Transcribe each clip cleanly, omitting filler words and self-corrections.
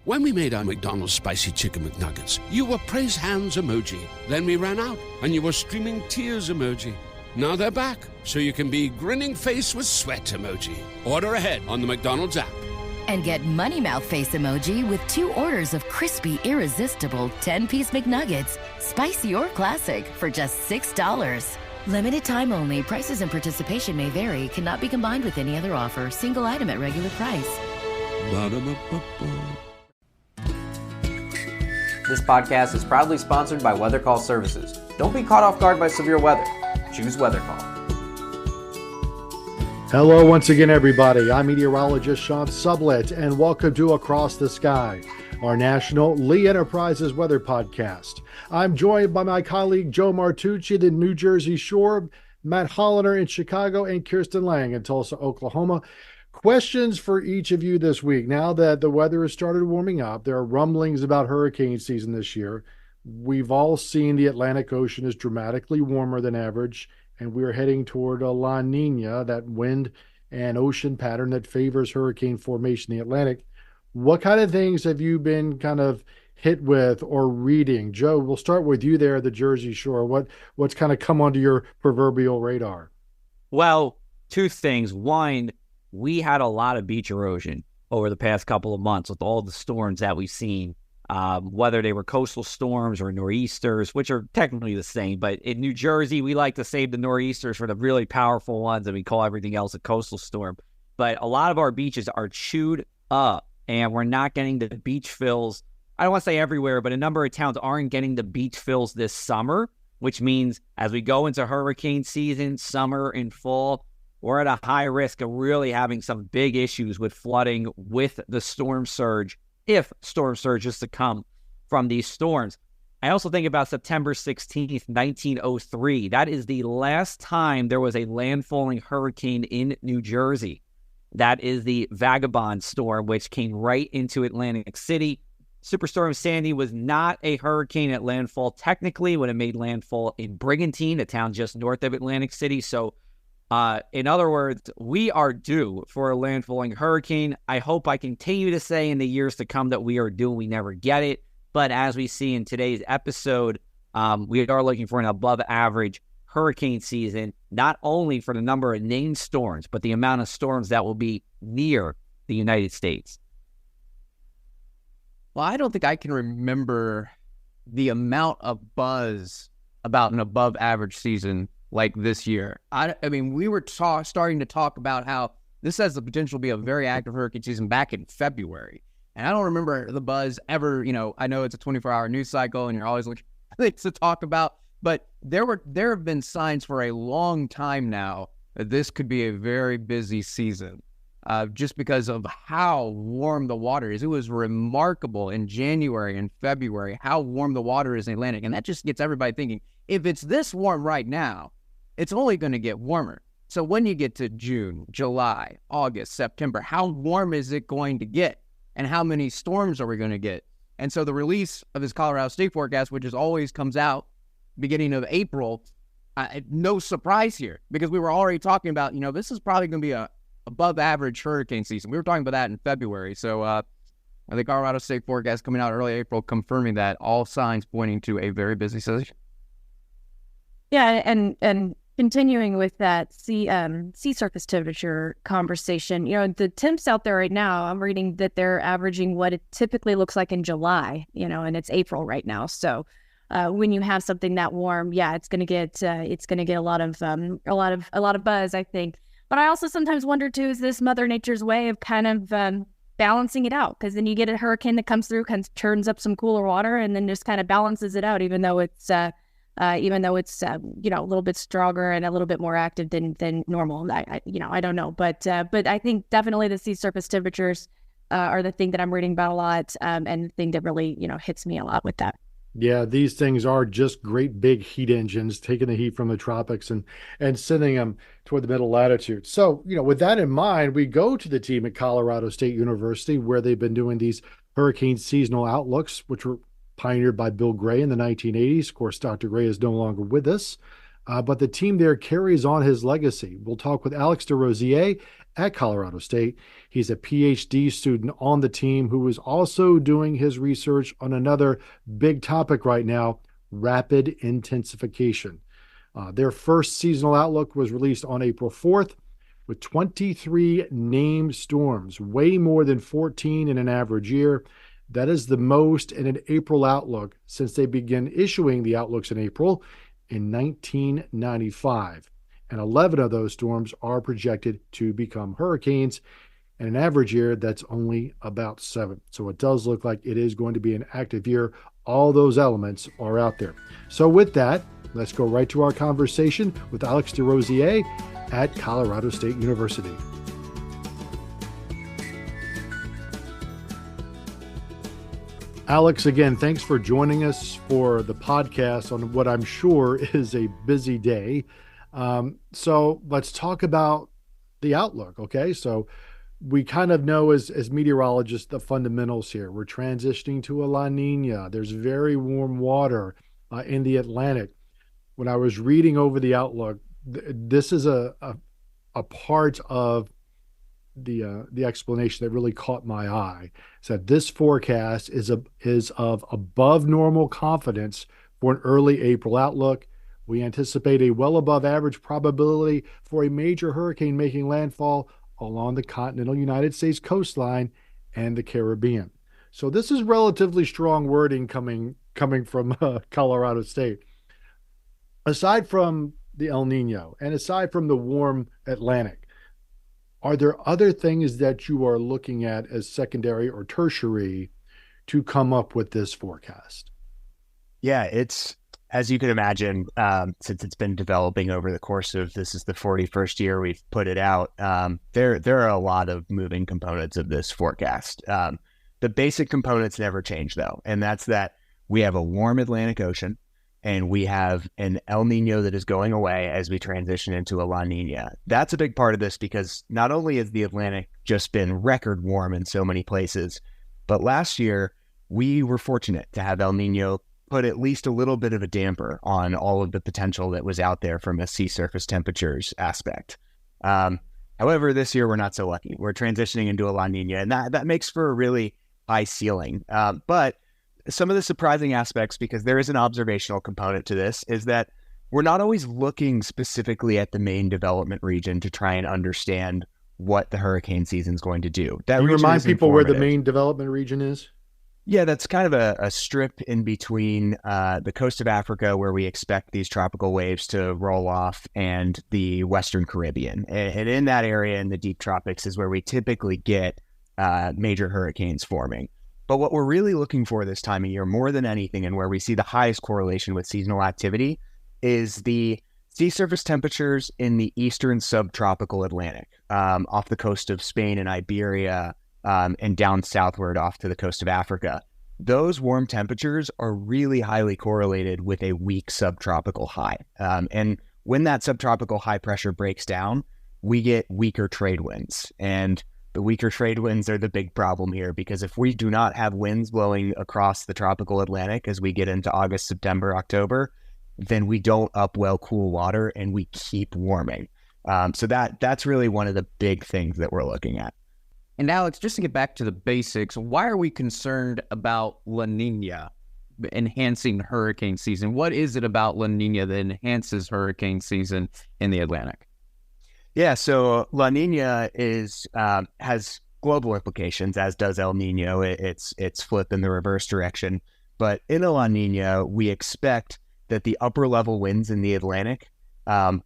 When we made our McDonald's Spicy Chicken McNuggets, you were praise hands emoji. Then we ran out, and you were streaming tears emoji. Now they're back, so you can be grinning face with sweat emoji. Order ahead on the McDonald's app. And get Money Mouth Face emoji with 2 orders of crispy, irresistible 10-piece McNuggets, spicy or classic, for just $6. Limited time only. Prices and participation may vary. Cannot be combined with any other offer. Single item at regular price. Ba-da-ba-ba-ba. This podcast is proudly sponsored by Weather Call Services. Don't be caught off guard by severe weather. Choose Weather Call. Hello once again, everybody. I'm meteorologist Sean Sublett, and welcome to Across the Sky, our national Lee Enterprises weather podcast. I'm joined by my colleague Joe Martucci, the New Jersey Shore, Matt Hollander in Chicago, and Kirsten Lang in Tulsa, Oklahoma. Questions for each of you this week. Now that the weather has started warming up, there are rumblings about hurricane season this year. We've all seen the Atlantic Ocean is dramatically warmer than average, and we're heading toward a La Nina, that wind and ocean pattern that favors hurricane formation in the Atlantic. What kind of things have you been kind of hit with or reading? Joe, we'll start with you there at the Jersey Shore. What's kind of come onto your proverbial radar? Well, 2 things. One, we had a lot of beach erosion over the past couple of months with all the storms that we've seen, whether they were coastal storms or nor'easters, which are technically the same. But in New Jersey, we like to save the nor'easters for the really powerful ones, and we call everything else a coastal storm. But a lot of our beaches are chewed up, and we're not getting the beach fills. I don't want to say everywhere, but a number of towns aren't getting the beach fills this summer, which means as we go into hurricane season, summer and fall, we're at a high risk of really having some big issues with flooding with the storm surge, if storm surge is to come from these storms. I also think about September 16th, 1903. That is the last time there was a landfalling hurricane in New Jersey. That is the Vagabond storm, which came right into Atlantic City. Superstorm Sandy was not a hurricane at landfall technically when it made landfall in Brigantine, a town just north of Atlantic City. So in other words, we are due for a landfalling hurricane. I hope I continue to say in the years to come that we are due. We never get it. But as we see in today's episode, we are looking for an above average hurricane season, not only for the number of named storms, but the amount of storms that will be near the United States. Well, I don't think I can remember the amount of buzz about an above average season like this year. I mean, we were starting to talk about how this has the potential to be a very active hurricane season back in February. And I don't remember the buzz ever, I know it's a 24-hour news cycle and you're always looking for things to talk about, but there have been signs for a long time now that this could be a very busy season. Just because of how warm the water is. It was remarkable in January and February how warm the water is in the Atlantic. And that just gets everybody thinking, if it's this warm right now, it's only going to get warmer. So when you get to June, July, August, September, how warm is it going to get? And how many storms are we going to get? And so the release of this Colorado State forecast, which always comes out beginning of April, no surprise here, because we were already talking about, this is probably going to be a above average hurricane season. We were talking about that in February. So the Colorado State forecast coming out early April, confirming that, all signs pointing to a very busy season. Yeah, and continuing with that sea surface temperature conversation, the temps out there right now, I'm reading that they're averaging what it typically looks like in July, and it's April right now. So when you have something that warm, yeah, it's going to get a lot of buzz, I think. But I also sometimes wonder too, is this Mother Nature's way of kind of balancing it out? Because then you get a hurricane that comes through, kind of turns up some cooler water, and then just kind of balances it out, even though it's a little bit stronger and a little bit more active than normal. I don't know, but I think definitely the sea surface temperatures are the thing that I'm reading about a lot, and the thing that really hits me a lot with that. Yeah, these things are just great big heat engines, taking the heat from the tropics and sending them toward the middle latitude. So, with that in mind, we go to the team at Colorado State University, where they've been doing these hurricane seasonal outlooks, which were pioneered by Bill Gray in the 1980s. Of course, Dr. Gray is no longer with us, but the team there carries on his legacy. We'll talk with Alex DesRosiers at Colorado State. He's a PhD student on the team who is also doing his research on another big topic right now, rapid intensification. Their first seasonal outlook was released on April 4th with 23 named storms, way more than 14 in an average year. That is the most in an April outlook since they began issuing the outlooks in April in 1995. And 11 of those storms are projected to become hurricanes. In an average year, that's only about 7. So it does look like it is going to be an active year. All those elements are out there. So with that, let's go right to our conversation with Alex DesRosiers at Colorado State University. Alex, again, thanks for joining us for the podcast on what I'm sure is a busy day. So let's talk about the outlook, okay? So we kind of know as meteorologists the fundamentals here. We're transitioning to a La Nina. There's very warm water in the Atlantic. When I was reading over the outlook, this is a part of the explanation that really caught my eye. Is that this forecast is of above normal confidence for an early April outlook. We anticipate a well above average probability for a major hurricane making landfall along the continental United States coastline and the Caribbean. So this is relatively strong wording coming from Colorado State. Aside from the El Nino and aside from the warm Atlantic, are there other things that you are looking at as secondary or tertiary to come up with this forecast? Yeah, it's, as you can imagine, since it's been developing over the course of, this is the 41st year we've put it out, there are a lot of moving components of this forecast. The basic components never change, though, and that's that we have a warm Atlantic Ocean, and we have an El Nino that is going away as we transition into a La Nina. That's a big part of this because not only has the Atlantic just been record warm in so many places, but last year we were fortunate to have El Nino put at least a little bit of a damper on all of the potential that was out there from a sea surface temperatures aspect. However, this year we're not so lucky. We're transitioning into a La Nina, and that makes for a really high ceiling. But some of the surprising aspects, because there is an observational component to this, is that we're not always looking specifically at the main development region to try and understand what the hurricane season is going to do. That Can you region remind is people where the informative. main development region is? Yeah, that's kind of a strip in between the coast of Africa, where we expect these tropical waves to roll off, and the Western Caribbean. And in that area, in the deep tropics, is where we typically get major hurricanes forming. But what we're really looking for this time of year, more than anything, and where we see the highest correlation with seasonal activity, is the sea surface temperatures in the eastern subtropical Atlantic, off the coast of Spain and Iberia, and down southward off to the coast of Africa. Those warm temperatures are really highly correlated with a weak subtropical high. And when that subtropical high pressure breaks down, we get weaker trade winds. And the weaker trade winds are the big problem here, because if we do not have winds blowing across the tropical Atlantic as we get into August, September, October, then we don't upwell cool water and we keep warming. So that's really one of the big things that we're looking at. And Alex, just to get back to the basics, why are we concerned about La Nina enhancing hurricane season? What is it about La Nina that enhances hurricane season in the Atlantic? Yeah, so La Nina has global implications, as does El Nino. It's flip in the reverse direction. But in a La Nina, we expect that the upper level winds in the Atlantic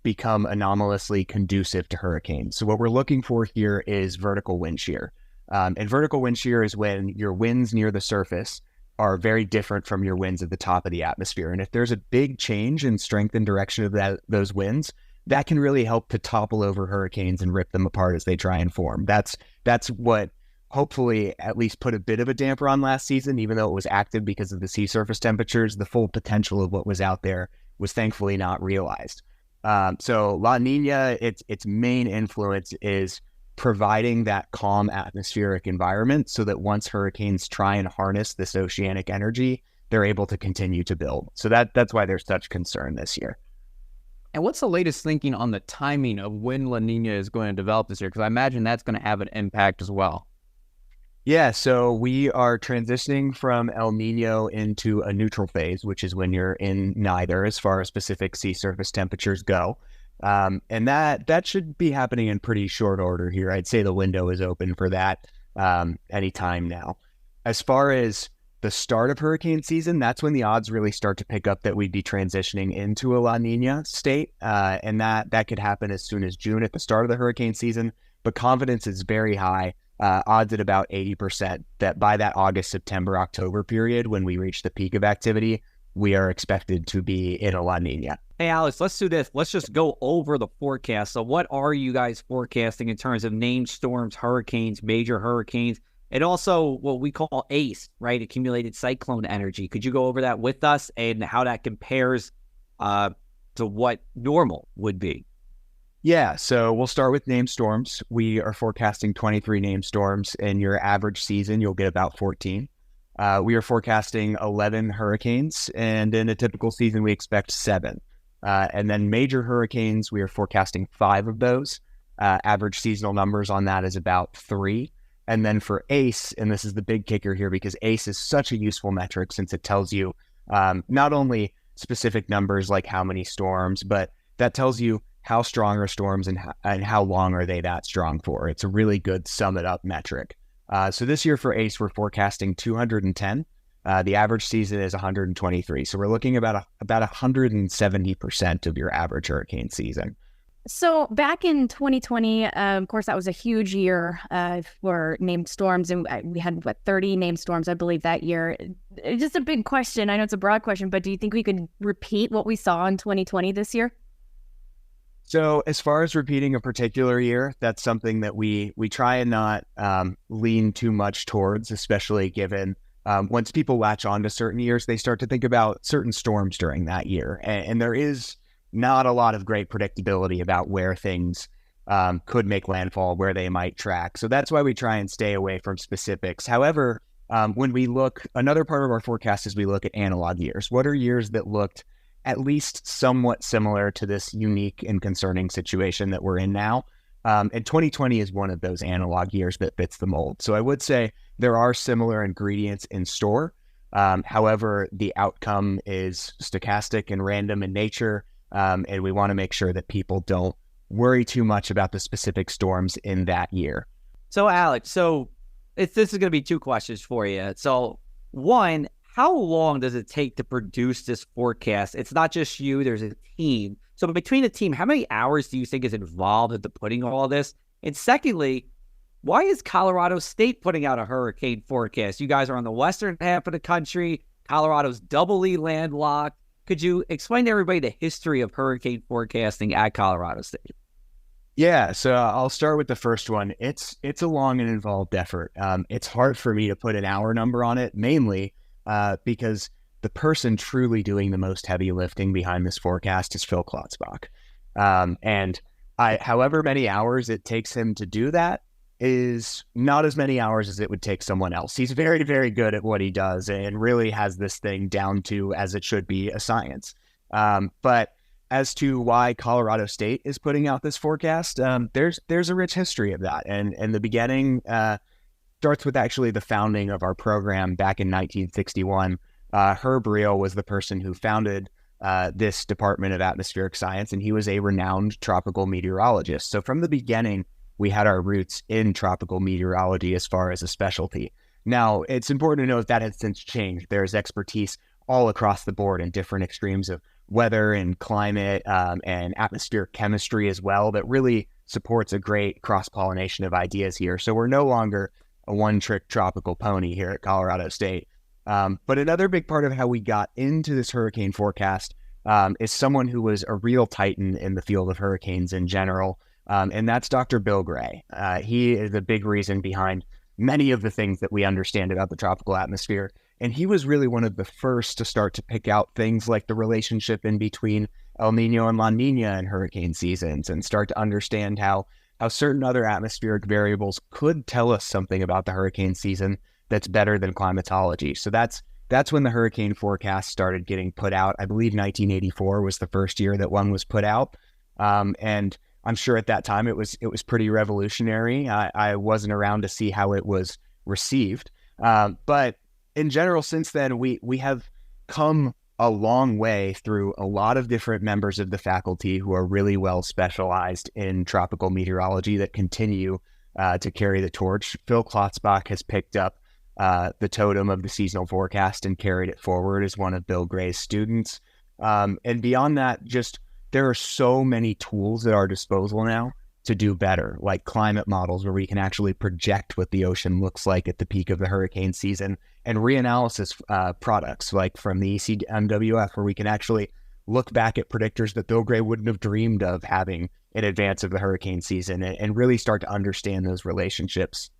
become anomalously conducive to hurricanes. So what we're looking for here is vertical wind shear. And vertical wind shear is when your winds near the surface are very different from your winds at the top of the atmosphere. And if there's a big change in strength and direction of those winds, that can really help to topple over hurricanes and rip them apart as they try and form. That's what hopefully at least put a bit of a damper on last season, even though it was active because of the sea surface temperatures. The full potential of what was out there was thankfully not realized. So La Nina, its main influence is providing that calm atmospheric environment so that once hurricanes try and harness this oceanic energy, they're able to continue to build. So that's why there's such concern this year. And what's the latest thinking on the timing of when La Nina is going to develop this year? Because I imagine that's going to have an impact as well. Yeah, so we are transitioning from El Nino into a neutral phase, which is when you're in neither as far as specific sea surface temperatures go. And that should be happening in pretty short order here. I'd say the window is open for that anytime now. As far as the start of hurricane season, that's when the odds really start to pick up that we'd be transitioning into a La Nina state. And that could happen as soon as June at the start of the hurricane season. But confidence is very high, odds at about 80% that by that August, September, October period, when we reach the peak of activity, we are expected to be in a La Nina. Hey, Alex, let's do this. Let's just go over the forecast. So what are you guys forecasting in terms of named storms, hurricanes, major hurricanes, and also what we call ACE, right? Accumulated cyclone energy. Could you go over that with us and how that compares to what normal would be? Yeah, so we'll start with named storms. We are forecasting 23 named storms. In your average season, you'll get about 14. We are forecasting 11 hurricanes, and in a typical season, we expect 7. And then major hurricanes, we are forecasting 5 of those. Average seasonal numbers on that is about 3. And then for ACE, and this is the big kicker here because ACE is such a useful metric since it tells you not only specific numbers like how many storms, but that tells you how strong are storms and how long are they that strong for. It's a really good sum it up metric. So this year for ACE, we're forecasting 210. The average season is 123. So we're looking about 170% of your average hurricane season. So back in 2020, of course, that was a huge year for named storms. And we had, 30 named storms, I believe, that year. Just a big question. I know it's a broad question, but do you think we could repeat what we saw in 2020 this year? So as far as repeating a particular year, that's something that we try and not lean too much towards, especially given once people latch on to certain years, they start to think about certain storms during that year. And there is not a lot of great predictability about where things could make landfall, where they might track. So that's why we try and stay away from specifics. However, when we look, another part of our forecast is we look at analog years. What are years that looked at least somewhat similar to this unique and concerning situation that we're in now? And 2020 is one of those analog years that fits the mold. So I would say there are similar ingredients in store. However, the outcome is stochastic and random in nature. And we want to make sure that people don't worry too much about the specific storms in that year. So, Alex, this is going to be 2 questions for you. So, one, how long does it take to produce this forecast? It's not just you, there's a team. So between the team, how many hours do you think is involved into putting all this? And secondly, why is Colorado State putting out a hurricane forecast? You guys are on the western half of the country. Colorado's doubly landlocked. Could you explain to everybody the history of hurricane forecasting at Colorado State? Yeah, so I'll start with the first one. It's a long and involved effort. It's hard for me to put an hour number on it, mainly because the person truly doing the most heavy lifting behind this forecast is Phil Klotzbach. And however many hours it takes him to do that is not as many hours as it would take someone else. He's very, very good at what he does and really has this thing down to, as it should be, a science. But as to why Colorado State is putting out this forecast, there's a rich history of that. And the beginning starts with actually the founding of our program back in 1961. Herb Reel was the person who founded this Department of Atmospheric Science, and he was a renowned tropical meteorologist. So from the beginning, we had our roots in tropical meteorology as far as a specialty. Now, it's important to note that has since changed. There's expertise all across the board in different extremes of weather and climate and atmospheric chemistry as well that really supports a great cross-pollination of ideas here. So we're no longer a one-trick tropical pony here at Colorado State. But another big part of how we got into this hurricane forecast is someone who was a real titan in the field of hurricanes in general, and that's Dr. Bill Gray. He is a big reason behind many of the things that we understand about the tropical atmosphere, and he was really one of the first to start to pick out things like the relationship in between El Nino and La Nina in hurricane seasons and start to understand how certain other atmospheric variables could tell us something about the hurricane season that's better than climatology. So that's that's when the hurricane forecast started getting put out. I believe 1984 was the first year that one was put out. And I'm sure at that time it was pretty revolutionary. I wasn't around to see how it was received. But in general, since then, we have come a long way through a lot of different members of the faculty who are really well specialized in tropical meteorology that continue to carry the torch. Phil Klotzbach has picked up the totem of the seasonal forecast and carried it forward as one of Bill Gray's students. And beyond that, just there are so many tools at our disposal now to do better, like climate models where we can actually project what the ocean looks like at the peak of the hurricane season, and reanalysis products like from the ECMWF where we can actually look back at predictors that Bill Gray wouldn't have dreamed of having in advance of the hurricane season, and really start to understand those relationships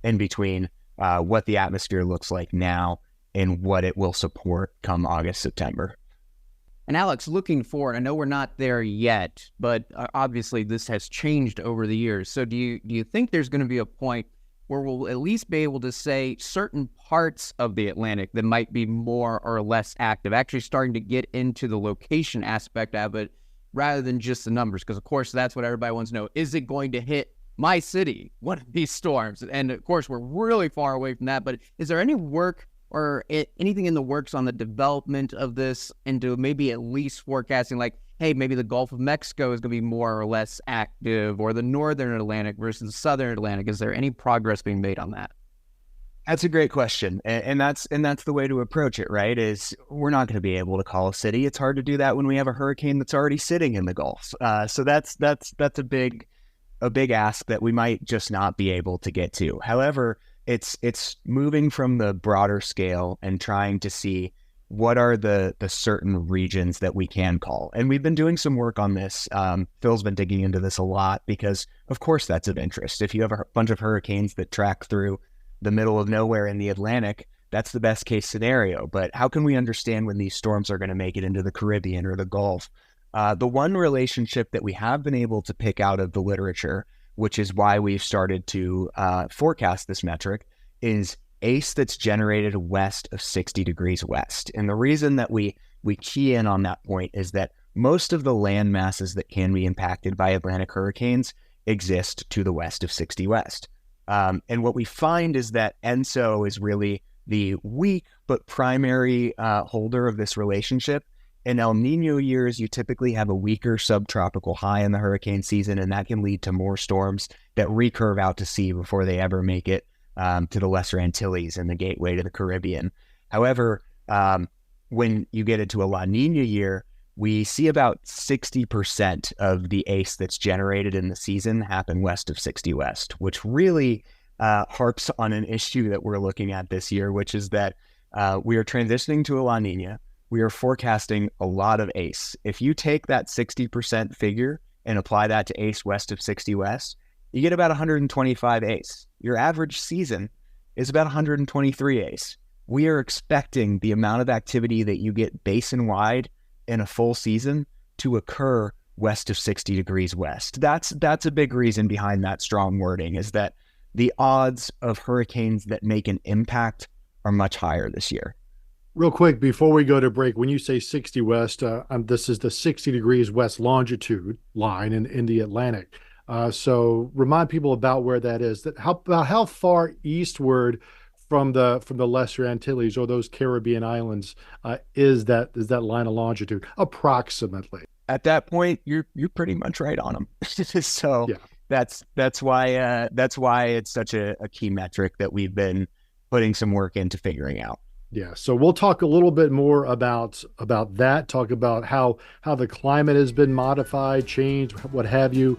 in between what the atmosphere looks like now and what it will support come August, September. And Alex, looking forward, I know we're not there yet, but obviously this has changed over the years. So do you think there's going to be a point where we'll at least be able to say certain parts of the Atlantic that might be more or less active, actually starting to get into the location aspect of it rather than just the numbers? Because, of course, that's what everybody wants to know. Is it going to hit my city, one of these storms? And, of course, we're really far away from that. But is there any work or anything in the works on the development of this into maybe at least forecasting like, hey, maybe the Gulf of Mexico is going to be more or less active, or the Northern Atlantic versus the Southern Atlantic? Is there any progress being made on that? That's a great question. And that's the way to approach it, right? Is we're not going to be able to call a city. It's hard to do that when we have a hurricane that's already sitting in the Gulf. So that's a big ask that we might just not be able to get to. However, it's moving from the broader scale and trying to see what are the certain regions that we can call. And we've been doing some work on this. Phil's been digging into this a lot because, of course, that's of interest. If you have a bunch of hurricanes that track through the middle of nowhere in the Atlantic, that's the best case scenario. But how can we understand when these storms are going to make it into the Caribbean or the Gulf? The one relationship that we have been able to pick out of the literature, which is why we've started to forecast this metric, is ACE that's generated west of 60 degrees west. And the reason that we key in on that point is that most of the land masses that can be impacted by Atlantic hurricanes exist to the west of 60 west. And what we find is that ENSO is really the weak but primary holder of this relationship. In El Nino years, you typically have a weaker subtropical high in the hurricane season, and that can lead to more storms that recurve out to sea before they ever make it to the Lesser Antilles and the gateway to the Caribbean. However, when you get into a La Nina year, we see about 60% of the ACE that's generated in the season happen west of 60 west, which really harps on an issue that we're looking at this year, which is that we are transitioning to a La Nina. We are forecasting a lot of ACE. If you take that 60% figure and apply that to ACE west of 60 west, you get about 125 ACE. Your average season is about 123 ACE. We are expecting the amount of activity that you get basin-wide in a full season to occur west of 60 degrees west. That's a big reason behind that strong wording, is that the odds of hurricanes that make an impact are much higher this year. Real quick, before we go to break, when you say 60 west, this is the 60 degrees west longitude line in the Atlantic. So remind people about where that is. How far eastward from the Lesser Antilles or those Caribbean islands is that line of longitude approximately? At that point, you're pretty much right on them. So yeah. That's why it's such a key metric that we've been putting some work into figuring out. Yeah, so we'll talk a little bit more about that, talk about how the climate has been modified, changed, what have you,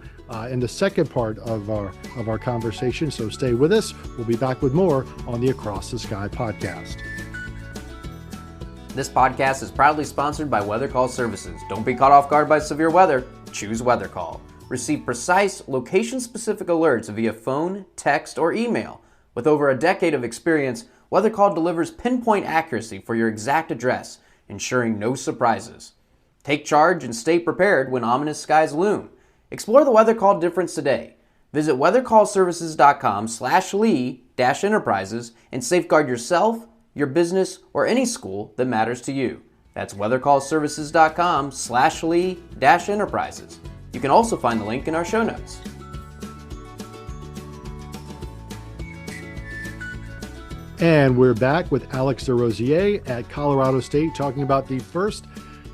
in the second part of our conversation. So stay with us. We'll be back with more on the Across the Sky podcast. This podcast is proudly sponsored by Weather Call Services. Don't be caught off guard by severe weather. Choose Weather Call. Receive precise, location-specific alerts via phone, text, or email. With over a decade of experience, Weather Call delivers pinpoint accuracy for your exact address, ensuring no surprises. Take charge and stay prepared when ominous skies loom. Explore the Weather Call difference today. Visit weathercallservices.com/Lee-Enterprises and safeguard yourself your business, or any school that matters to you. That's weathercallservices.com/Lee-Enterprises. You can also find the link in our show notes. And we're back with Alex DesRosiers at Colorado State talking about the first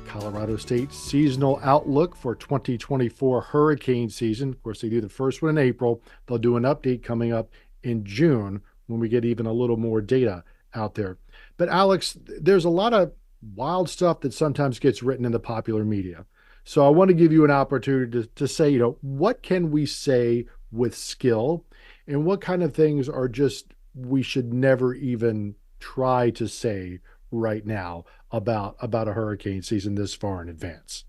Colorado State seasonal outlook for 2024 hurricane season. Of course, they do the first one in April. They'll do an update coming up in June when we get even a little more data out there. But Alex, there's a lot of wild stuff that sometimes gets written in the popular media. So I want to give you an opportunity to say, what can we say with skill, and what kind of things are just we should never even try to say right now about a hurricane season this far in advance?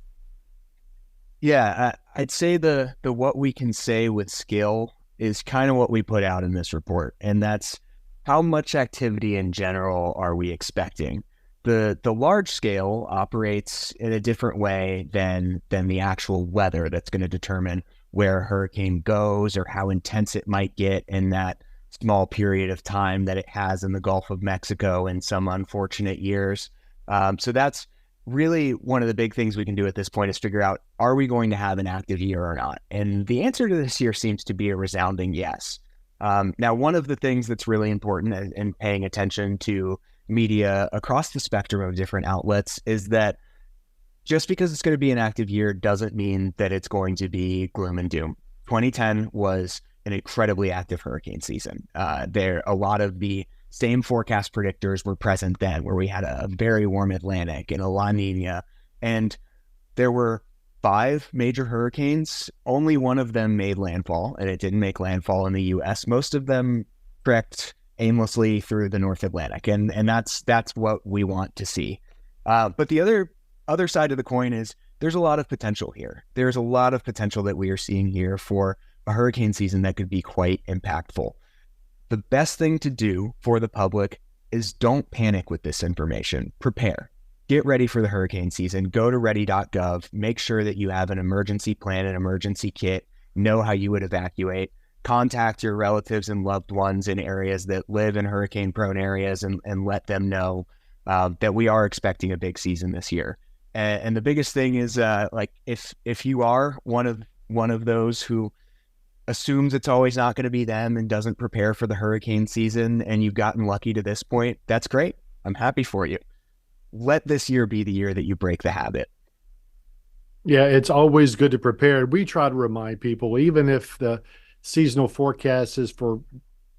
Yeah, I'd say the what we can say with skill is kind of what we put out in this report, and that's how much activity in general are we expecting. The large scale operates in a different way than the actual weather that's going to determine where a hurricane goes or how intense it might get in that small period of time that it has in the Gulf of Mexico in some unfortunate years. So that's really one of the big things we can do at this point is figure out, are we going to have an active year or not? And the answer to this year seems to be a resounding yes. Now, one of the things that's really important in paying attention to media across the spectrum of different outlets is that just because it's going to be an active year doesn't mean that it's going to be gloom and doom. 2010 was an incredibly active hurricane season. A lot of the same forecast predictors were present then, where we had a very warm Atlantic and a La Nina, and there were 5 major hurricanes. Only one of them made landfall, and it didn't make landfall in the U.S. Most of them trekked aimlessly through the North Atlantic, and that's what we want to see. But the other side of the coin is there's a lot of potential here. There's a lot of potential that we are seeing here for a hurricane season that could be quite impactful. The best thing to do for the public is don't panic with this information. Prepare. Get ready for the hurricane season. Go to ready.gov. Make sure that you have an emergency plan, an emergency kit. Know how you would evacuate. Contact your relatives and loved ones in areas that live in hurricane-prone areas and let them know that we are expecting a big season this year. And the biggest thing is if you are one of those who assumes it's always not going to be them and doesn't prepare for the hurricane season and you've gotten lucky to this point, that's great. I'm happy for you. Let this year be the year that you break the habit. Yeah, it's always good to prepare. We try to remind people, even if the seasonal forecast is for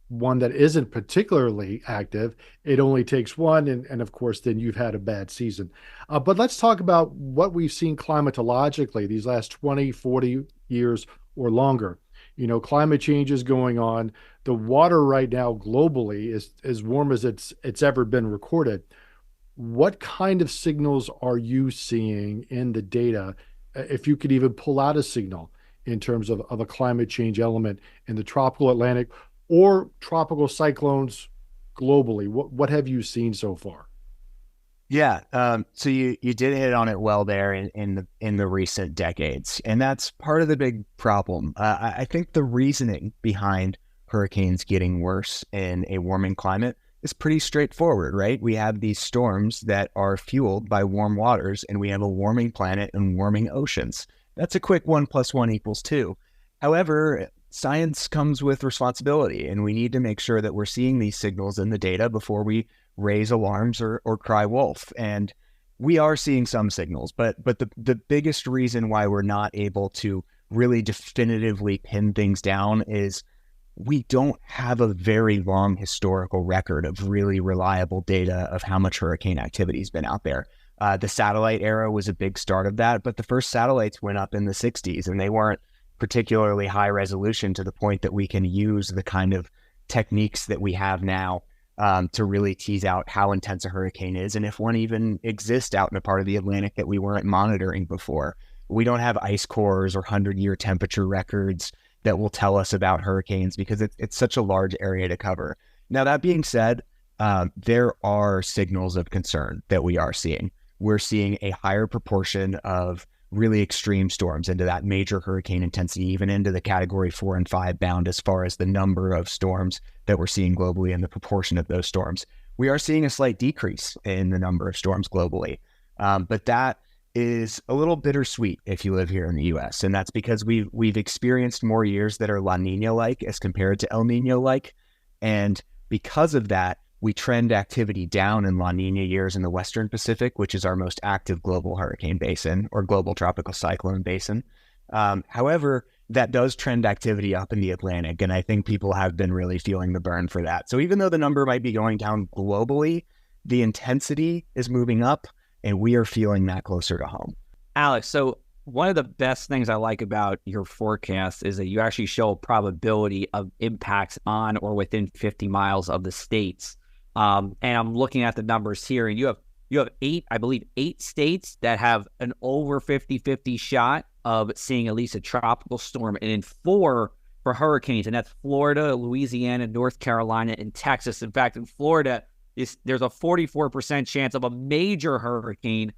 one that isn't particularly active, it only takes one. And of course, then you've had a bad season. But let's talk about what we've seen climatologically these last 20, 40 years or longer. Climate change is going on. The water right now globally is as warm as it's ever been recorded. What kind of signals are you seeing in the data, if you could even pull out a signal in terms of a climate change element in the tropical Atlantic or tropical cyclones globally? What have you seen so far? Yeah, so you did hit on it well there in the recent decades, and that's part of the big problem. I think the reasoning behind hurricanes getting worse in a warming climate is pretty straightforward, right? We have these storms that are fueled by warm waters, and we have a warming planet and warming oceans. That's a quick 1 + 1 = 2. However, science comes with responsibility, and we need to make sure that we're seeing these signals in the data before we raise alarms or cry wolf. And we are seeing some signals, but the biggest reason why we're not able to really definitively pin things down is we don't have a very long historical record of really reliable data of how much hurricane activity has been out there. The satellite era was a big start of that, but the first satellites went up in the 60s, and they weren't particularly high resolution to the point that we can use the kind of techniques that we have now to really tease out how intense a hurricane is, and if one even exists out in a part of the Atlantic that we weren't monitoring before. We don't have ice cores or 100-year temperature records that will tell us about hurricanes because it's such a large area to cover. Now, that being said, there are signals of concern that we are seeing. We're seeing a higher proportion of really extreme storms into that major hurricane intensity, even into the category 4 and 5 bound as far as the number of storms that we're seeing globally and the proportion of those storms. we are seeing a slight decrease in the number of storms globally. But that is a little bittersweet if you live here in the U.S. And that's because we've experienced more years that are La Nina-like as compared to El Nino-like. And because of that, we trend activity down in La Nina years in the Western Pacific, which is our most active global hurricane basin or global tropical cyclone basin. However, that does trend activity up in the Atlantic. And I think people have been really feeling the burn for that. So even though the number might be going down globally, the intensity is moving up, and we are feeling that closer to home. Alex, so one of the best things I like about your forecast is that you actually show a probability of impacts on or within 50 miles of the states. And I'm looking at the numbers here, and you have eight states that have an over 50-50 shot of seeing at least a tropical storm, and in 4 for hurricanes, and that's Florida, Louisiana, North Carolina, and Texas. In fact, in Florida, there's a 44% chance of a major hurricane.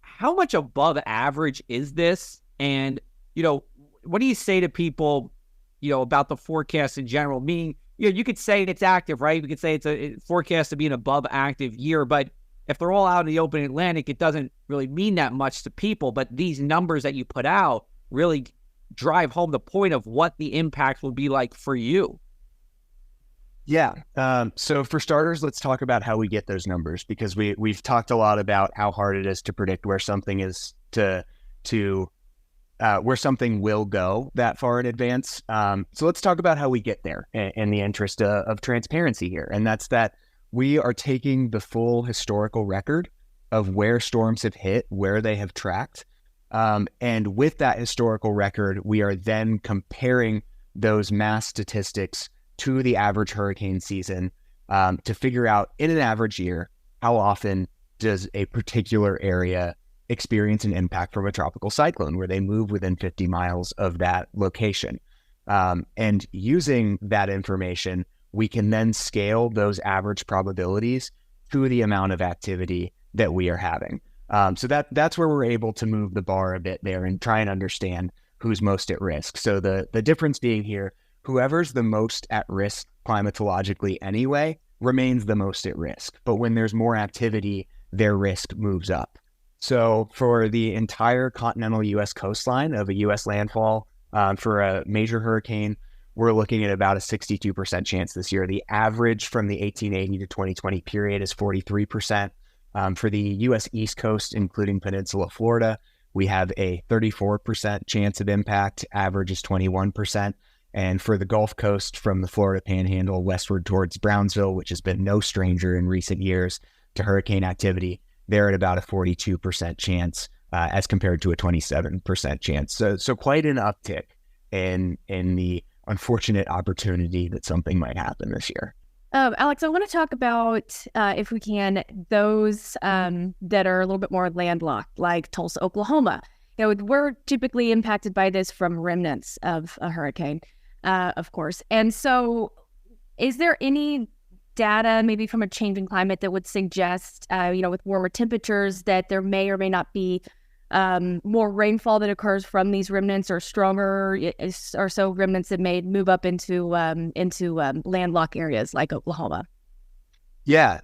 How much above average is this? And, what do you say to people, about the forecast in general? Meaning, you could say it's active, right? We could say it's forecast to be an above active year, but if they're all out in the open Atlantic, it doesn't really mean that much to people. But these numbers that you put out really drive home the point of what the impact will be like for you. Yeah. So for starters, let's talk about how we get those numbers, because we've talked a lot about how hard it is to predict where something is where something will go that far in advance. So let's talk about how we get there in the interest of transparency here. And that's that we are taking the full historical record of where storms have hit, where they have tracked. And with that historical record, we are then comparing those mass statistics to the average hurricane season to figure out, in an average year, how often does a particular area experience an impact from a tropical cyclone where they move within 50 miles of that location. And using that information, we can then scale those average probabilities to the amount of activity that we are having. So that's where we're able to move the bar a bit there and try and understand who's most at risk. So the difference being here, whoever's the most at risk climatologically anyway remains the most at risk. But when there's more activity, their risk moves up. So for the entire continental U.S. coastline of a U.S. landfall for a major hurricane, we're looking at about a 62% chance this year. The average from the 1880 to 2020 period is 43%. For the U.S. East Coast, including Peninsula Florida, we have a 34% chance of impact. Average is 21%. And for the Gulf Coast, from the Florida Panhandle westward towards Brownsville, which has been no stranger in recent years to hurricane activity, they're at about a 42% chance as compared to a 27% chance. So quite an uptick in the unfortunate opportunity that something might happen this year. Alex, I want to talk about, if we can, those that are a little bit more landlocked, like Tulsa, Oklahoma. We're typically impacted by this from remnants of a hurricane, of course. And so is there any data, maybe from a changing climate, that would suggest, with warmer temperatures, that there may or may not be more rainfall that occurs from these remnants, or stronger or so remnants that may move up into landlocked areas like Oklahoma? Yeah.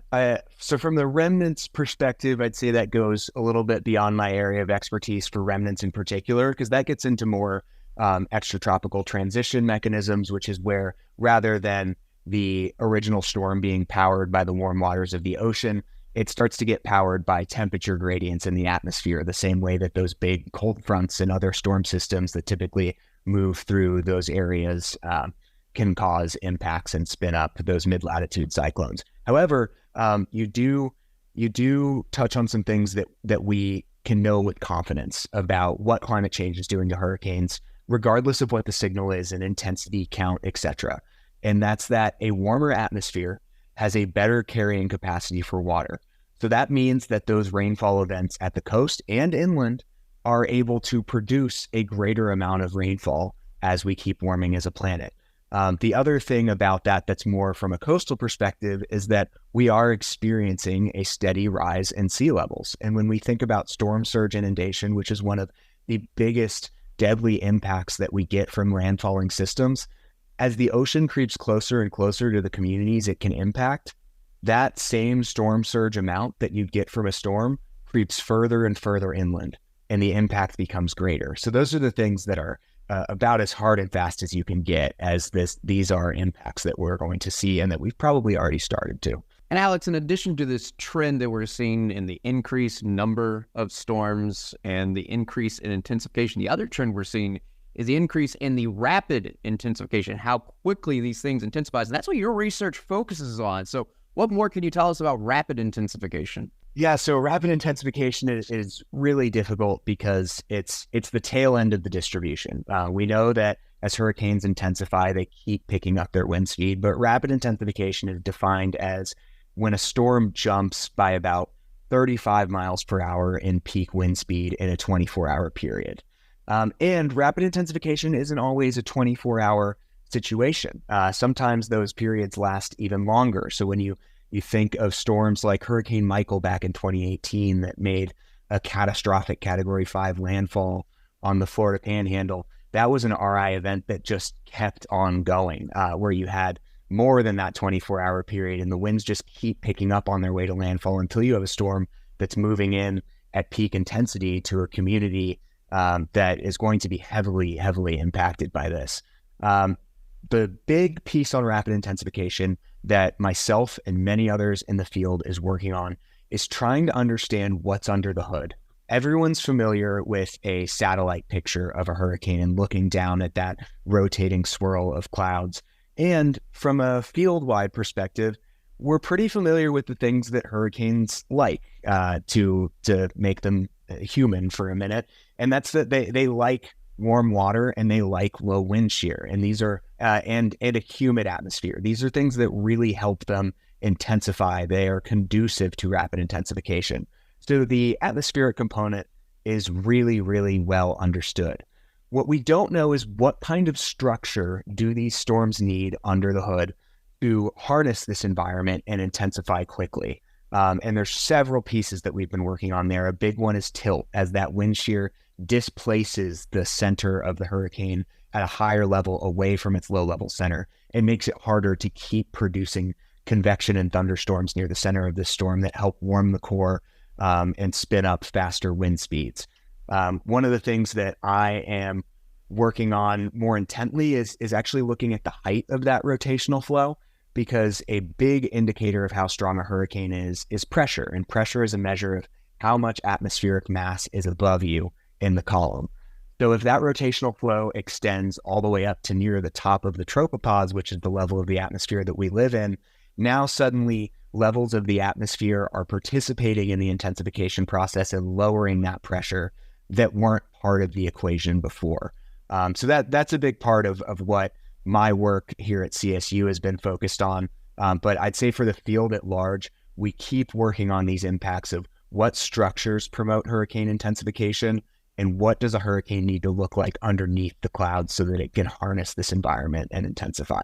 So from the remnants perspective, I'd say that goes a little bit beyond my area of expertise for remnants in particular, because that gets into more extratropical transition mechanisms, which is where, rather than the original storm being powered by the warm waters of the ocean, it starts to get powered by temperature gradients in the atmosphere, the same way that those big cold fronts and other storm systems that typically move through those areas can cause impacts and spin up those mid-latitude cyclones. However, you do touch on some things that we can know with confidence about what climate change is doing to hurricanes, regardless of what the signal is, and intensity, count, etc. And that's that a warmer atmosphere has a better carrying capacity for water. So that means that those rainfall events at the coast and inland are able to produce a greater amount of rainfall as we keep warming as a planet. The other thing about that that's more from a coastal perspective is that we are experiencing a steady rise in sea levels. And when we think about storm surge inundation, which is one of the biggest deadly impacts that we get from landfalling systems, as the ocean creeps closer and closer to the communities it can impact, that same storm surge amount that you get from a storm creeps further and further inland, and the impact becomes greater. So those are the things that are about as hard and fast as you can get, as these are impacts that we're going to see and that we've probably already started to. And Alex, in addition to this trend that we're seeing in the increased number of storms and the increase in intensification, the other trend we're seeing is the increase in the rapid intensification, how quickly these things intensify. And that's what your research focuses on. So what more can you tell us about rapid intensification? Yeah, so rapid intensification is really difficult because it's the tail end of the distribution. We know that as hurricanes intensify, they keep picking up their wind speed, but rapid intensification is defined as when a storm jumps by about 35 miles per hour in peak wind speed in a 24-hour period. And rapid intensification isn't always a 24-hour situation. Sometimes those periods last even longer. So when you think of storms like Hurricane Michael back in 2018 that made a catastrophic Category 5 landfall on the Florida Panhandle, that was an RI event that just kept on going, where you had more than that 24-hour period, and the winds just keep picking up on their way to landfall until you have a storm that's moving in at peak intensity to a community that is going to be heavily, heavily impacted by this. The big piece on rapid intensification that myself and many others in the field is working on is trying to understand what's under the hood. Everyone's familiar with a satellite picture of a hurricane and looking down at that rotating swirl of clouds. And from a field-wide perspective, we're pretty familiar with the things that hurricanes like, to make them human for a minute. And that's that they like warm water and they like low wind shear. And these are, and a humid atmosphere. These are things that really help them intensify. They are conducive to rapid intensification. So the atmospheric component is really, really well understood. What we don't know is what kind of structure do these storms need under the hood to harness this environment and intensify quickly. And there's several pieces that we've been working on there. A big one is tilt, as that wind shear displaces the center of the hurricane at a higher level away from its low level center. It makes it harder to keep producing convection and thunderstorms near the center of this storm that help warm the core and spin up faster wind speeds. One of the things that I am working on more intently is actually looking at the height of that rotational flow, because a big indicator of how strong a hurricane is pressure. And pressure is a measure of how much atmospheric mass is above you in the column. So if that rotational flow extends all the way up to near the top of the tropopause, which is the level of the atmosphere that we live in, now suddenly levels of the atmosphere are participating in the intensification process and lowering that pressure that weren't part of the equation before. So that's a big part of what my work here at CSU has been focused on. But I'd say for the field at large, we keep working on these impacts of what structures promote hurricane intensification and what does a hurricane need to look like underneath the clouds so that it can harness this environment and intensify.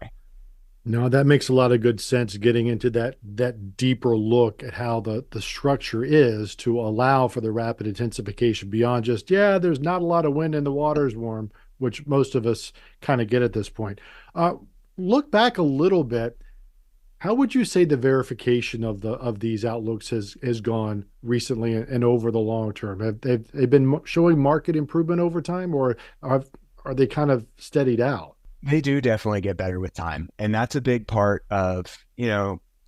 No, that makes a lot of good sense, getting into that deeper look at how the structure is to allow for the rapid intensification beyond just, there's not a lot of wind and the water's warm, which most of us kind of get at this point. Look back a little bit. How would you say the verification of these outlooks has gone recently and over the long term? Have they been showing market improvement over time, or are they kind of steadied out? They do definitely get better with time. And that's a big part of,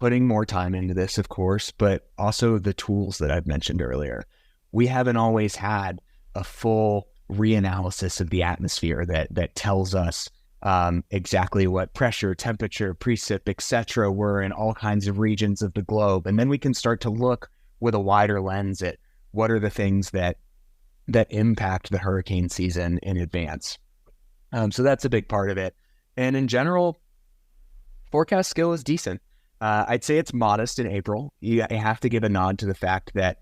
putting more time into this, of course, but also the tools that I've mentioned earlier. We haven't always had a full reanalysis of the atmosphere that tells us exactly what pressure, temperature, precip, etc. were in all kinds of regions of the globe. And then we can start to look with a wider lens at what are the things that impact the hurricane season in advance. So that's a big part of it. And in general, forecast skill is decent. I'd say it's modest in April. You have to give a nod to the fact that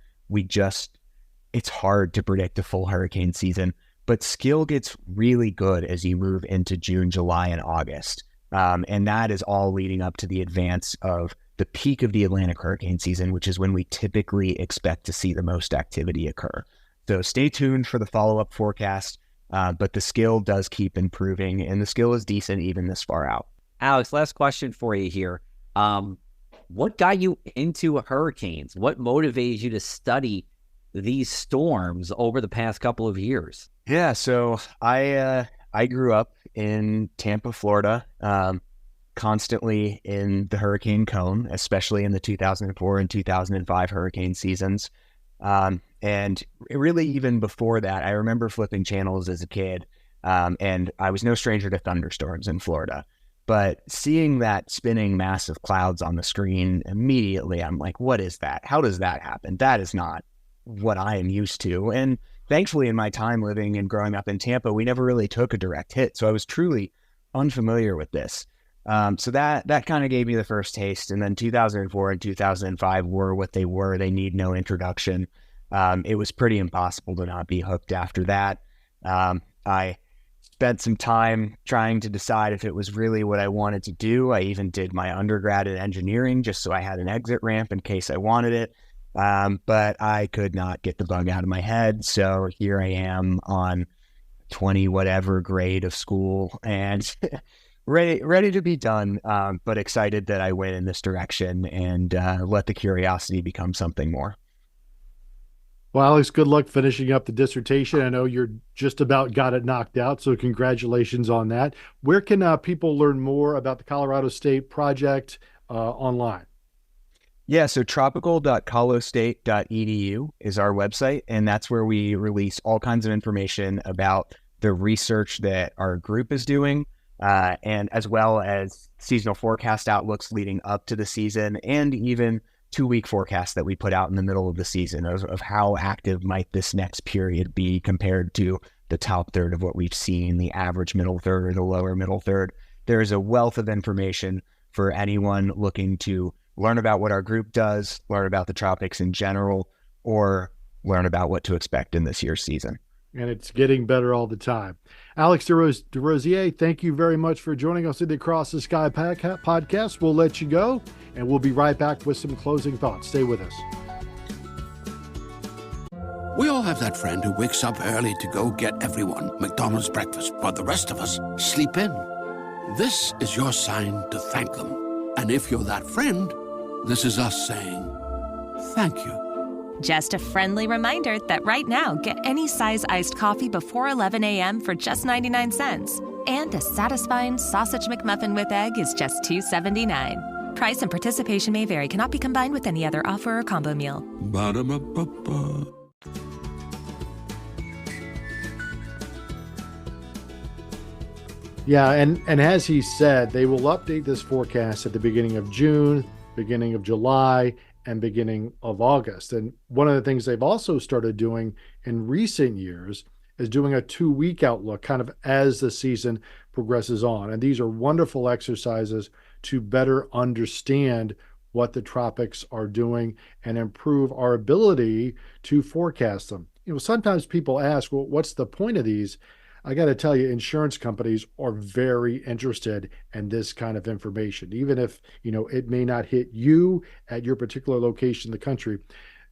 it's hard to predict a full hurricane season, but skill gets really good as you move into June, July, and August. And that is all leading up to the advance of the peak of the Atlantic hurricane season, which is when we typically expect to see the most activity occur. So stay tuned for the follow-up forecast. But the skill does keep improving, and the skill is decent even this far out. Alex, last question for you here. what got you into hurricanes? What motivated you to study these storms over the past couple of years? Yeah, so I grew up in Tampa, Florida, constantly in the hurricane cone, especially in the 2004 and 2005 hurricane seasons. And really, even before that, I remember flipping channels as a kid, and I was no stranger to thunderstorms in Florida. But seeing that spinning massive clouds on the screen, immediately I'm like, what is that? How does that happen? That is not what I am used to. And thankfully, in my time living and growing up in Tampa, we never really took a direct hit. So I was truly unfamiliar with this. So that kind of gave me the first taste. And then 2004 and 2005 were what they were. They need no introduction. It was pretty impossible to not be hooked after that. I spent some time trying to decide if it was really what I wanted to do. I even did my undergrad in engineering just so I had an exit ramp in case I wanted it. But I could not get the bug out of my head. So here I am on 20 whatever grade of school and ready to be done, but excited that I went in this direction and let the curiosity become something more. Well, Alex, good luck finishing up the dissertation. I know you're just about got it knocked out, so congratulations on that. Where can people learn more about the Colorado State project online? Yeah, so tropical.colostate.edu is our website, and that's where we release all kinds of information about the research that our group is doing, and as well as seasonal forecast outlooks leading up to the season, and even 2-week forecasts that we put out in the middle of the season of how active might this next period be compared to the top third of what we've seen, the average middle third or the lower middle third. There is a wealth of information for anyone looking to learn about what our group does, learn about the tropics in general, or learn about what to expect in this year's season. And it's getting better all the time. Alex DesRosiers, thank you very much for joining us in the Across the Sky podcast. We'll let you go, and we'll be right back with some closing thoughts. Stay with us. We all have that friend who wakes up early to go get everyone McDonald's breakfast, while the rest of us sleep in. This is your sign to thank them. And if you're that friend, this is us saying thank you. Just a friendly reminder that right now, get any size iced coffee before 11 a.m. for just 99 cents. And a satisfying sausage McMuffin with egg is just $2.79. Price and participation may vary. Cannot be combined with any other offer or combo meal. Ba-da-ba-ba-ba. Yeah, and as he said, they will update this forecast at the beginning of June, beginning of July, and beginning of August. And one of the things they've also started doing in recent years is doing a 2-week outlook kind of as the season progresses on. And these are wonderful exercises to better understand what the tropics are doing and improve our ability to forecast them. You know, sometimes people ask, well, what's the point of these? I got to tell you, insurance companies are very interested in this kind of information. Even if, you know, it may not hit you at your particular location in the country,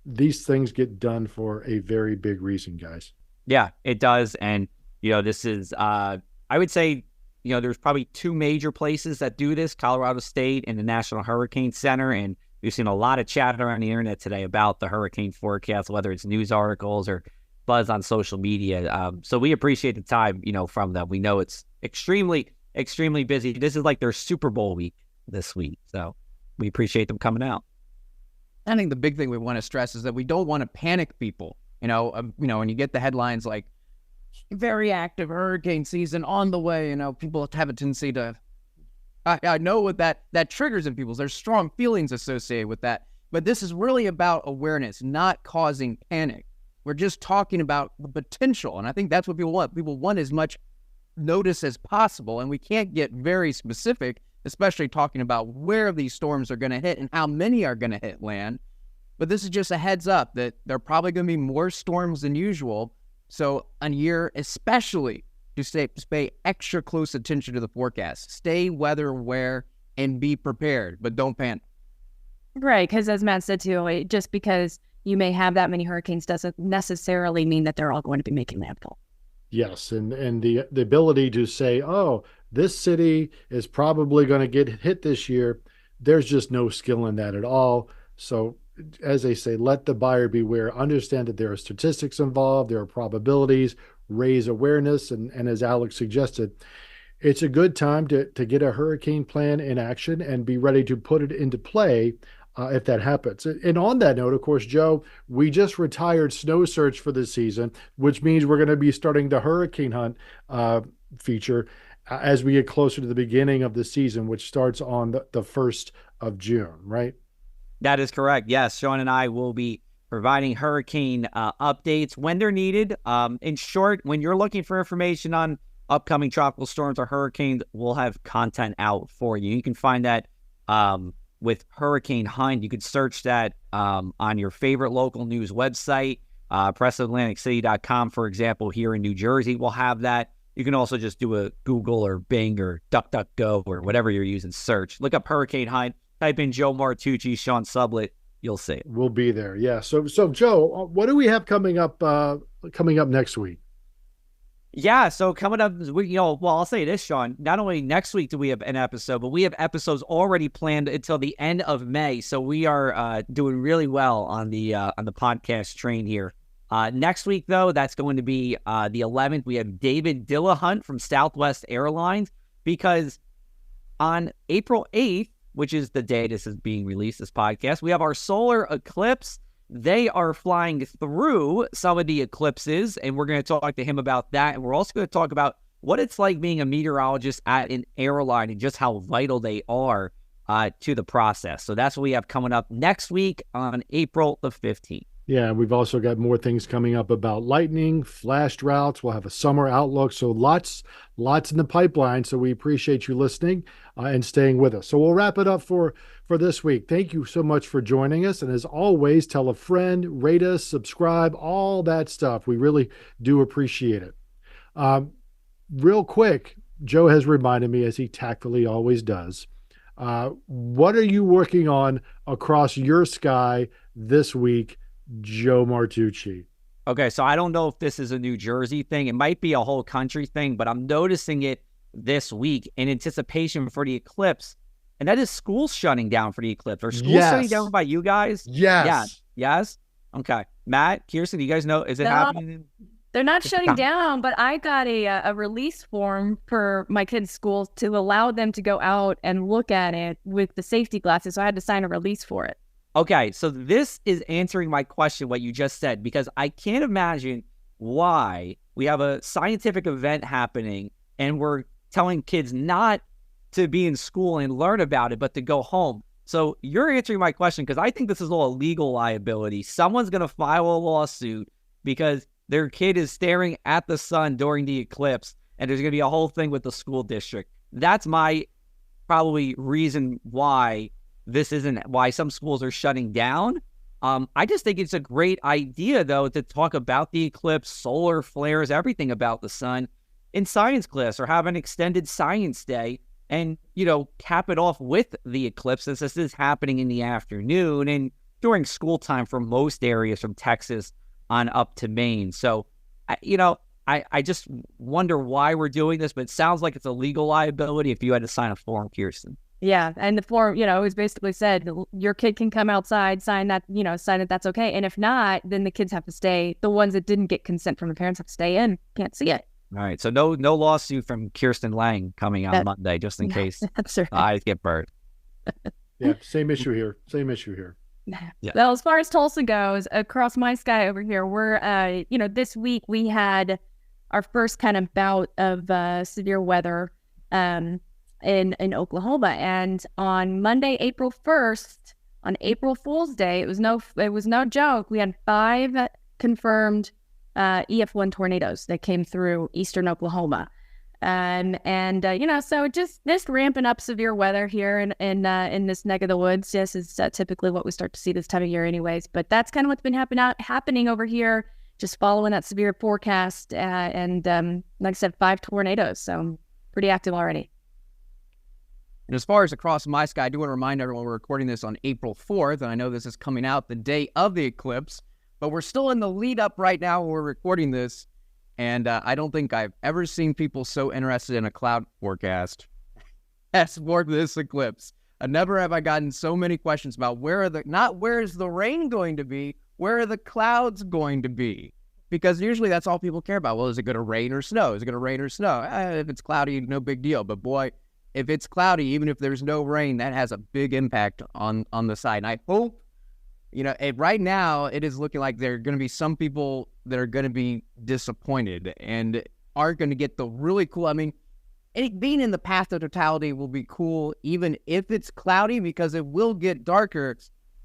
these things get done for a very big reason, guys. Yeah, it does. And, you know, this is, I would say, you know, there's probably 2 major places that do this, Colorado State and the National Hurricane Center. And we've seen a lot of chatter on the internet today about the hurricane forecast, whether it's news articles or buzz on social media. So we appreciate the time, you know, from them. We know it's extremely, extremely busy. This is like their Super Bowl week this week. So we appreciate them coming out. I think the big thing we want to stress is that we don't want to panic people. You know, when you get the headlines like very active hurricane season on the way, you know, people have a tendency to, I know what that triggers in people. There's strong feelings associated with that, but this is really about awareness, not causing panic. We're just talking about the potential, and I think that's what people want. People want as much notice as possible, and we can't get very specific, especially talking about where these storms are going to hit and how many are going to hit land. But this is just a heads up that there are probably going to be more storms than usual. So a year, especially, to pay extra close attention to the forecast. Stay weather aware and be prepared, but don't panic. Right, because as Matt said too, just because you may have that many hurricanes doesn't necessarily mean that they're all going to be making landfall. Yes, and the ability to say, oh, this city is probably going to get hit this year, There's just no skill in that at all. So, as they say, let the buyer beware. Understand that there are statistics involved, there are probabilities, raise awareness. And as Alex suggested, it's a good time to get a hurricane plan in action and be ready to put it into play if that happens. And on that note, of course, Joe, we just retired Snow Search for this season, which means we're going to be starting the hurricane hunt feature as we get closer to the beginning of the season, which starts on the 1st of June, right? That is correct. Yes, Sean and I will be providing hurricane updates when they're needed. In short, when you're looking for information on upcoming tropical storms or hurricanes, we'll have content out for you. You can find that with Hurricane Hunt. You can search that on your favorite local news website, PressAtlanticCity.com, for example, here in New Jersey. We'll have that. You can also just do a Google or Bing or DuckDuckGo or whatever you're using search. Look up Hurricane Hunt, type in Joe Martucci, Sean Sublett, you'll see it. We'll be there. Yeah. So Joe, what do we have coming up next week? Yeah, so coming up, I'll say this, Sean. Not only next week do we have an episode, but we have episodes already planned until the end of May. So we are doing really well on the podcast train here. Next week, though, that's going to be the 11th. We have David Dillahunt from Southwest Airlines, because on April 8th, which is the day this is being released, this podcast, we have our solar eclipse. They are flying through some of the eclipses, and we're going to talk to him about that. And we're also going to talk about what it's like being a meteorologist at an airline and just how vital they are to the process. So that's what we have coming up next week on April the 15th. Yeah, we've also got more things coming up about lightning, flash droughts. We'll have a summer outlook. So lots in the pipeline. So we appreciate you listening and staying with us. So we'll wrap it up for this week. Thank you so much for joining us. And as always, tell a friend, rate us, subscribe, all that stuff. We really do appreciate it. Real quick, Joe has reminded me, as he tactfully always does, what are you working on across your sky this week, Joe Martucci? Okay, so I don't know if this is a New Jersey thing. It might be a whole country thing, but I'm noticing it this week in anticipation for the eclipse. And that is schools shutting down for the eclipse. Are schools shutting down by you guys? Yes. Yeah. Yes? Okay. Matt, Kirsten, do you guys know? Is it happening? They're not shutting down, but I got a release form for my kids' school to allow them to go out and look at it with the safety glasses. So I had to sign a release for it. Okay, so this is answering my question, what you just said, because I can't imagine why we have a scientific event happening and we're telling kids not to be in school and learn about it, but to go home. So you're answering my question, because I think this is all a legal liability. Someone's going to file a lawsuit because their kid is staring at the sun during the eclipse, and there's going to be a whole thing with the school district. That's my probably reason why this isn't, why some schools are shutting down. I just think it's a great idea, though, to talk about the eclipse, solar flares, everything about the sun in science class, or have an extended science day and, cap it off with the eclipse, as this is happening in the afternoon and during school time for most areas from Texas on up to Maine. So, I just wonder why we're doing this, but it sounds like it's a legal liability if you had to sign a form, Kirsten. Yeah, and the form, it was basically said your kid can come outside, sign that that's okay. And if not, then the kids have to stay. The ones that didn't get consent from the parents have to stay in, can't see it. All right, so no lawsuit from Kirsten Lang coming on Monday, just in case that's right. eyes get burned. Yeah, same issue here. Yeah. Well, as far as Tulsa goes, across my sky over here, we're, this week we had our first kind of bout of severe weather in Oklahoma. And on Monday, April 1st, on April Fool's Day, it was no joke. We had 5 confirmed EF1 tornadoes that came through eastern Oklahoma. So just this ramping up severe weather here in this neck of the woods. Yes, is typically what we start to see this time of year anyways. But that's kind of what's been happening over here, just following that severe forecast. Like I said, 5 tornadoes. So pretty active already. And as far as across my sky, I do want to remind everyone we're recording this on April 4th, and I know this is coming out the day of the eclipse, but we're still in the lead up right now when we're recording this, and I don't think I've ever seen people so interested in a cloud forecast as for this eclipse. Never have I gotten so many questions about not where is the rain going to be, where are the clouds going to be? Because usually that's all people care about. Well, is it going to rain or snow? Is it going to rain or snow? If it's cloudy, no big deal. But boy, if it's cloudy, even if there's no rain, that has a big impact on the site. And I hope, right now it is looking like there are going to be some people that are going to be disappointed and aren't going to get the really cool. I mean, being in the path of totality will be cool, even if it's cloudy, because it will get darker.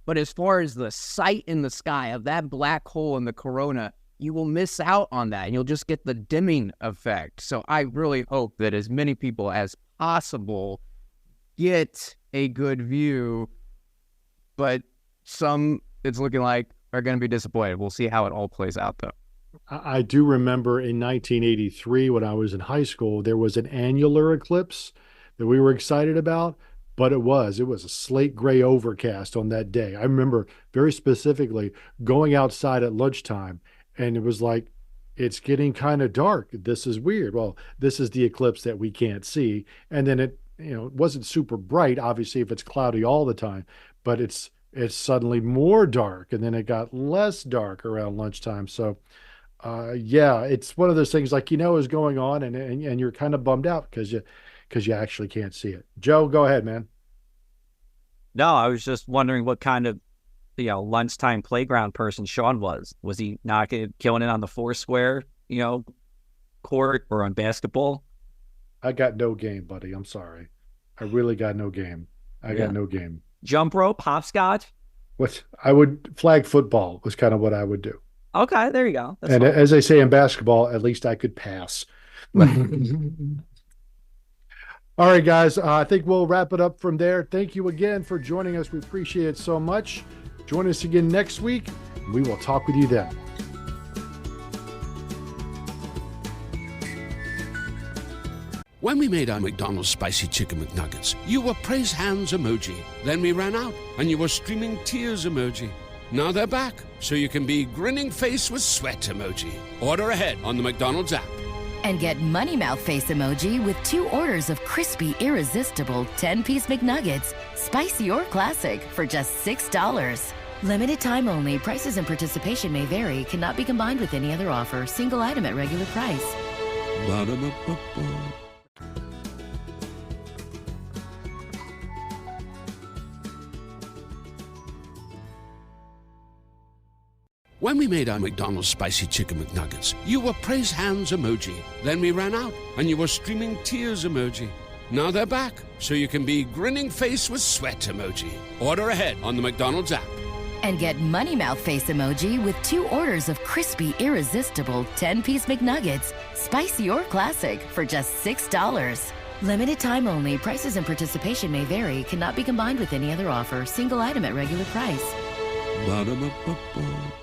But as far as the sight in the sky of that black hole in the corona, you will miss out on that, and you'll just get the dimming effect. So I really hope that as many people as possible get a good view, but some, it's looking like, are going to be disappointed. We'll see how it all plays out, though. I do remember in 1983, when I was in high school, there was an annular eclipse that we were excited about, but it was a slate gray overcast on that day. I remember very specifically going outside at lunchtime, and it was like, it's getting kind of dark. This is weird. Well, this is the eclipse that we can't see. And then it wasn't super bright, obviously, if it's cloudy all the time, but it's suddenly more dark, and then it got less dark around lunchtime. So it's one of those things like is going on, and you're kind of bummed out because you actually can't see it. Joe, go ahead, man. No, I was just wondering what kind of lunchtime playground person Sean was. Was he not killing it on the Foursquare court or on basketball? I got no game, buddy. I'm sorry. I really got no game. I got no game. Jump rope, hopscotch? I would flag football was kind of what I would do. Okay, there you go. That's and fine. As they say in basketball, at least I could pass. All right, guys, I think we'll wrap it up from there. Thank you again for joining us. We appreciate it so much. Join us again next week. We will talk with you then. When we made our McDonald's Spicy Chicken McNuggets, you were praise hands emoji. Then we ran out, and you were streaming tears emoji. Now they're back, so you can be grinning face with sweat emoji. Order ahead on the McDonald's app. And get Money Mouth Face emoji with 2 orders of crispy, irresistible 10-piece McNuggets, spicy or classic, for just $6. Limited time only. Prices and participation may vary. Cannot be combined with any other offer. Single item at regular price. Ba-da-ba-ba-ba. When we made our McDonald's Spicy Chicken McNuggets, you were praise hands emoji. Then we ran out, and you were streaming tears emoji. Now they're back, so you can be grinning face with sweat emoji. Order ahead on the McDonald's app. And get Money Mouth Face emoji with 2 orders of crispy, irresistible 10-piece McNuggets, spicy or classic, for just $6. Limited time only. Prices and participation may vary. Cannot be combined with any other offer. Single item at regular price. Ba-da-ba-ba-ba.